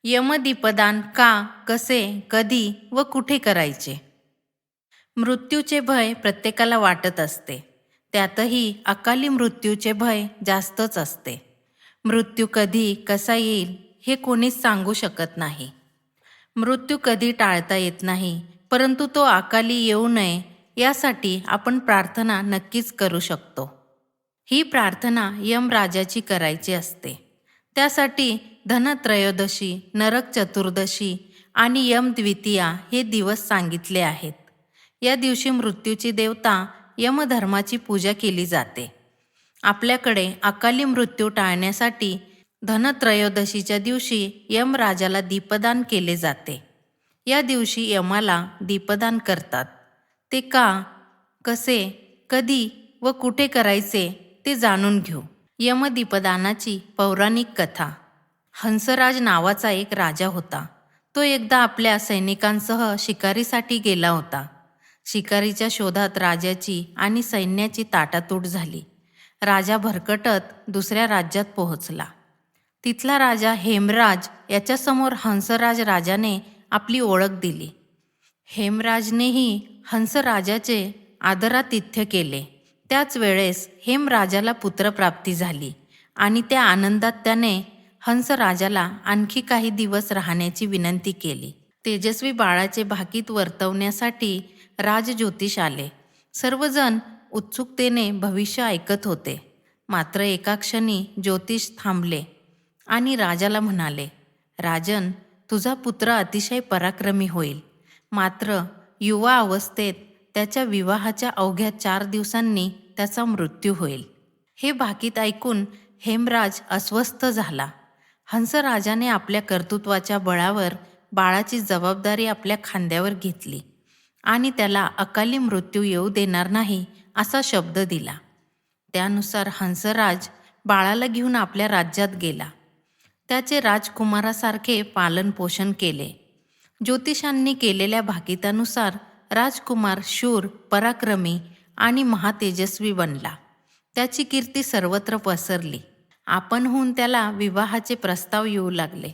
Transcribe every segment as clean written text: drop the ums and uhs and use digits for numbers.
यमदीपदान का, कसे, कधी व कुठे करायचे? मृत्यूचे भय प्रत्येकाला वाटत असते. त्यातही अकाली मृत्यूचे भय जास्तच असते. मृत्यू कधी कसा येईल हे कोणीच सांगू शकत नाही. मृत्यू कधी टाळता येत नाही, परंतु तो अकाली येऊ नये यासाठी आपण प्रार्थना नक्कीच करू शकतो. ही प्रार्थना यमराजाची करायची असते. त्यासाठी धनत्रयोदशी, नरक चतुर्दशी आणि यमद्वितीया हे दिवस सांगितले आहेत. या दिवशी मृत्यूची देवता यमधर्माची पूजा केली जाते. आपल्याकडे अकाली मृत्यू टाळण्यासाठी धनत्रयोदशीच्या दिवशी यमराजाला दीपदान केले जाते. या दिवशी यमाला दीपदान करतात. ते का, कसे, कधी व कुठे करायचे ते जाणून घेऊ. यमदीपदानाची पौराणिक कथा. हंसराज नावाचा एक राजा होता. तो एकदा आपल्या सैनिकांसह शिकारीसाठी गेला होता. शिकारीच्या शोधात राजाची आणि सैन्याची ताटातूट झाली. राजा भरकटत दुसऱ्या राज्यात पोहोचला. तिथला राजा हेमराज याच्यासमोर हंसराज राजाने आपली ओळख दिली. हेमराजनेही हंसराजाचे आदरातिथ्य केले. त्याच वेळेस हेमराजाला पुत्रप्राप्ती झाली आणि त्या आनंदात त्याने हंसराजाला आणखी काही दिवस राहण्याची विनंती केली. तेजस्वी बाळाचे भाकीत वर्तवण्यासाठी राजज्योतिष आले. सर्वजण उत्सुकतेने भविष्य ऐकत होते. मात्र एका क्षणी ज्योतिष थांबले आणि राजाला म्हणाले, राजन, तुझा पुत्र अतिशय पराक्रमी होईल. मात्र युवा अवस्थेत त्याच्या विवाहाच्या अवघ्या 4 दिवसांनी त्याचा मृत्यू होईल. हे भाकीत ऐकून हेमराज अस्वस्थ झाला. हंसराजाने आपल्या कर्तृत्वाच्या बळावर बाळाची जबाबदारी आपल्या खांद्यावर घेतली आणि त्याला अकाली मृत्यू येऊ देणार नाही असा शब्द दिला. त्यानुसार हंसराज बाळाला घेऊन आपल्या राज्यात गेला. त्याचे राजकुमारासारखे पालनपोषण केले. ज्योतिषांनी केलेल्या भाकितानुसार राजकुमार शूर, पराक्रमी आणि महातेजस्वी बनला. त्याची कीर्ती सर्वत्र पसरली. आपणहून त्याला विवाहाचे प्रस्ताव येऊ लागले.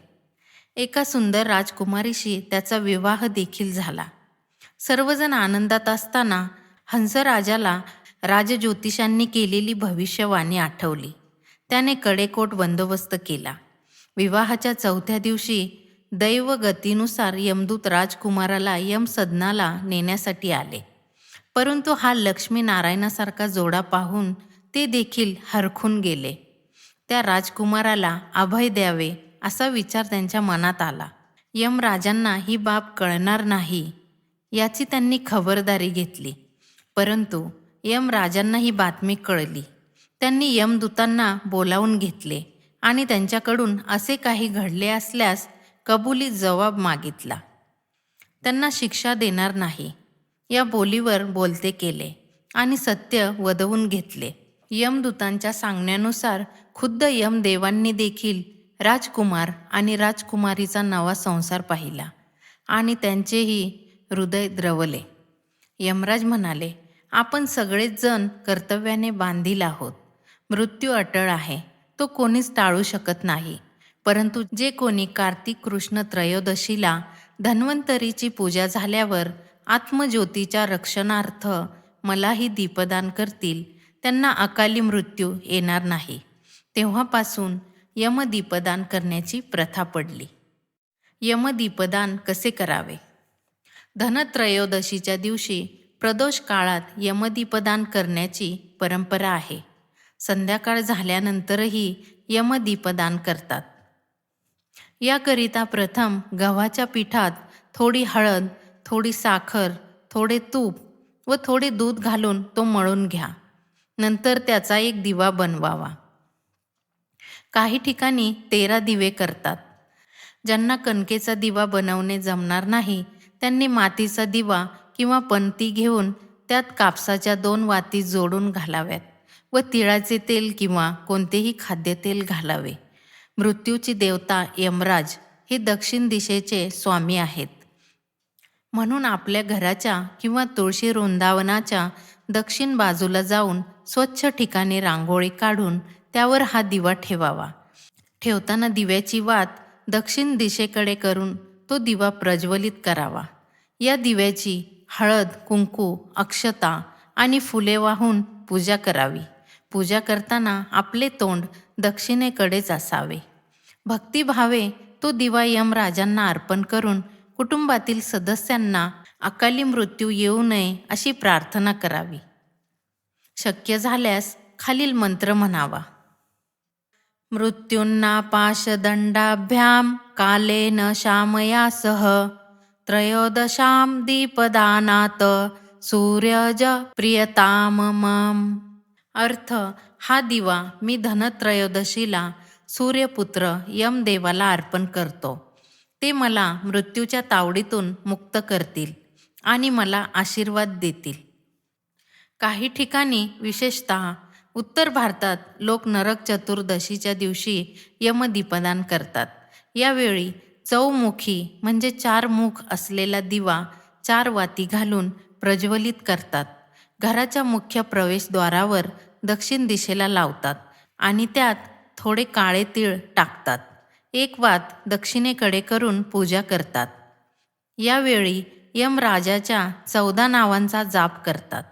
एका सुंदर राजकुमारीशी त्याचा विवाह देखील झाला. सर्वजण आनंदात असताना हंसराजाला राजज्योतिषांनी केलेली भविष्यवाणी आठवली. त्याने कडेकोट बंदोबस्त केला. विवाहाच्या 4थ्या दिवशी दैवगतीनुसार यमदूत राजकुमाराला यमसदनाला नेण्यासाठी आले. परंतु हा लक्ष्मीनारायणासारखा जोडा पाहून ते देखील हरखून गेले. त्या राजकुमाराला अभय द्यावे असा विचार त्यांच्या मनात आला. यमराजांना ही बाब कळणार नाही याची त्यांनी खबरदारी घेतली. परंतु यमराजांना ही बातमी कळली. त्यांनी यमदूतांना बोलावून घेतले आणि त्यांच्याकडून असे काही घडले असल्यास कबुली जबाब मागितला. त्यांना शिक्षा देणार नाही या बोलीवर बोलते केले आणि सत्य वदवून घेतले. यमदूतांच्या सांगण्यानुसार खुद्द यमदेवांनी देखील राजकुमार आणि राजकुमारीचा नवा संसार पाहिला आणि त्यांचेही हृदय द्रवले. यमराज म्हणाले, आपण सगळेच जण कर्तव्याने बांधील आहोत. मृत्यू अटळ आहे, तो कोणीच टाळू शकत नाही. परंतु जे कोणी कार्तिक कृष्ण त्रयोदशीला धन्वंतरीची पूजा झाल्यावर आत्मज्योतीच्या रक्षणार्थ मलाही दीपदान करतील, त्यांना अकाली मृत्यू येणार नाही. तेव्हापासून यमदीपदान करण्याची प्रथा पडली. यमदीपदान कसे करावे? धनत्रयोदशीच्या दिवशी प्रदोष काळात यमदीपदान करण्याची परंपरा आहे. संध्याकाळ झाल्यानंतरही यमदीपदान करतात. याकरिता प्रथम गव्हाच्या पिठात थोडी हळद, थोडी साखर, थोडे तूप व थोडे दूध घालून तो मळून घ्या. नंतर त्याचा एक दिवा बनवावा. काही ठिकाणी 13 दिवे करतात. ज्यांना कणकेचा दिवा बनवणे जमणार नाही त्यांनी मातीचा दिवा किंवा पणती घेऊन त्यात कापसाच्या 2 वाती जोडून घालाव्यात व तिळाचे तेल किंवा कोणतेही खाद्यतेल घालावे. मृत्यूची देवता यमराज हे दक्षिण दिशेचे स्वामी आहेत. म्हणून आपल्या घराच्या किंवा तुळशी वृंदावनाच्या दक्षिण बाजूला जाऊन स्वच्छ ठिकाणी रांगोळी काढून त्यावर हा दिवा ठेवावा. ठेवताना दिव्याची वात दक्षिण दिशेकडे करून तो दिवा प्रज्वलित करावा. या दिव्याची हळद, कुंकू, अक्षता आणि फुले वाहून पूजा करावी. पूजा करताना आपले तोंड दक्षिणेकडेच असावे. भक्तिभावे तो दिवा यमराजांना अर्पण करून कुटुंबातील सदस्यांना अकाली मृत्यू येऊ नये अशी प्रार्थना करावी. शक्य झाल्यास खालील मंत्र म्हणावा. मृत्युंना पाशदंडाभ्याम कालेन शामया सह त्रयोदशाम दीपदानात सूर्यज प्रियताम मम. अर्थ, हा दिवा मी धनत्रयोदशीला सूर्यपुत्र यमदेवाला अर्पण करतो. ते मला मृत्यूच्या तावडीतून मुक्त करतील आणि मला आशीर्वाद देतील. काही ठिकाणी, विशेषतः उत्तर भारतात, लोक नरक चतुर्दशीच्या दिवशी यमदीपदान करतात. यावेळी चौमुखी म्हणजे 4 मुख असलेला दिवा 4 वाती घालून प्रज्वलित करतात. घराच्या मुख्य प्रवेशद्वारावर दक्षिण दिशेला लावतात आणि त्यात थोडे काळे तीळ टाकतात. 1 वात दक्षिणेकडे करून पूजा करतात. यावेळी यमराजाच्या 14 नावांचा जाप करतात.